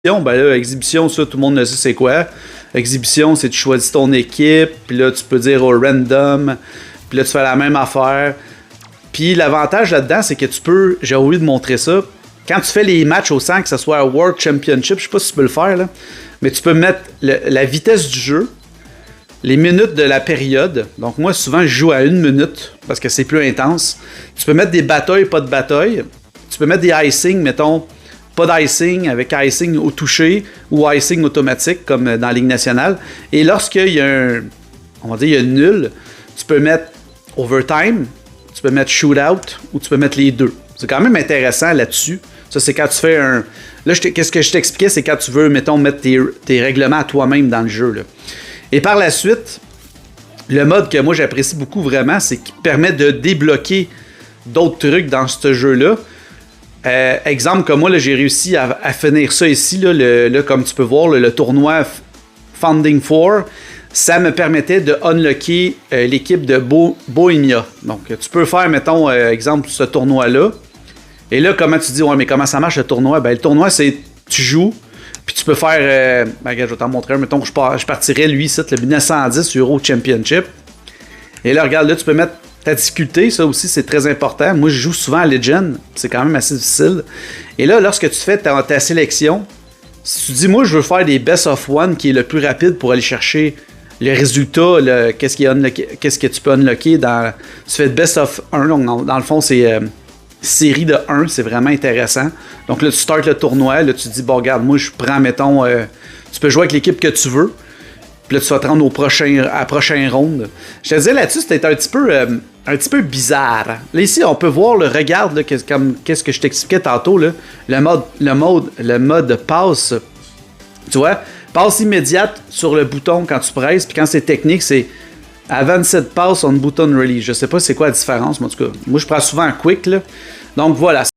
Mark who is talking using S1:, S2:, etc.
S1: Ben là, exhibition, ça, tout le monde le sait c'est quoi. Exhibition, c'est tu choisis ton équipe, puis là, tu peux dire au random, puis là, tu fais la même affaire. Puis l'avantage là-dedans, c'est que tu peux, j'ai oublié de montrer ça, quand tu fais les matchs au sang, que ce soit World Championship, je sais pas si tu peux le faire, là, mais tu peux mettre la vitesse du jeu, les minutes de la période. Donc moi, souvent, je joue à 1 minute, parce que c'est plus intense. Tu peux mettre des batailles, pas de batailles. Tu peux mettre des icing, mettons, pas d'icing, avec icing au toucher ou icing automatique, comme dans la Ligue nationale. Et lorsqu'il y a on va dire, il y a nul, tu peux mettre overtime, tu peux mettre shootout ou tu peux mettre les deux. C'est quand même intéressant là-dessus. Ça, c'est quand tu fais un... Là, qu'est-ce que je t'expliquais, c'est quand tu veux, mettons, mettre tes règlements à toi-même dans le jeu, là. Et par la suite, le mode que moi j'apprécie beaucoup vraiment, c'est qu'il permet de débloquer d'autres trucs dans ce jeu-là. Exemple, comme moi, là, j'ai réussi à finir ça ici, là, comme tu peux voir, le tournoi Founding Four. Ça me permettait de unlocker l'équipe de Bohemia. Donc, tu peux faire, mettons, exemple, ce tournoi-là. Et là, comment tu dis, ouais, mais comment ça marche le tournoi? Ben, le tournoi, c'est tu joues, puis tu peux faire, ben, regarde, je vais t'en montrer un. Mettons que je partirais, lui, ici, le 1910 Euro Championship. Et là, regarde, là, tu peux mettre ta difficulté, ça aussi, c'est très important. Moi, je joue souvent à Legend, c'est quand même assez difficile. Et là, lorsque tu fais ta sélection, si tu dis, moi, je veux faire des best of one, qui est le plus rapide pour aller chercher le résultat, qu'est-ce que tu peux unlocker dans... Tu fais best of 1, donc dans le fond, c'est série de 1, c'est vraiment intéressant. Donc là, tu startes le tournoi, là, tu te dis, bon, regarde, moi, je prends, mettons, tu peux jouer avec l'équipe que tu veux. Puis là, tu vas te rendre à la prochaine ronde. Je te disais là-dessus, c'était un petit peu bizarre. Là, ici, on peut voir, regarde, qu'est-ce que je t'expliquais tantôt, là, le mode passe. Tu vois, passe immédiate sur le bouton quand tu presses. Puis quand c'est technique, c'est avant cette passe on button release. Je sais pas c'est quoi la différence, mais en tout cas, moi, je prends souvent un quick, là. Donc voilà.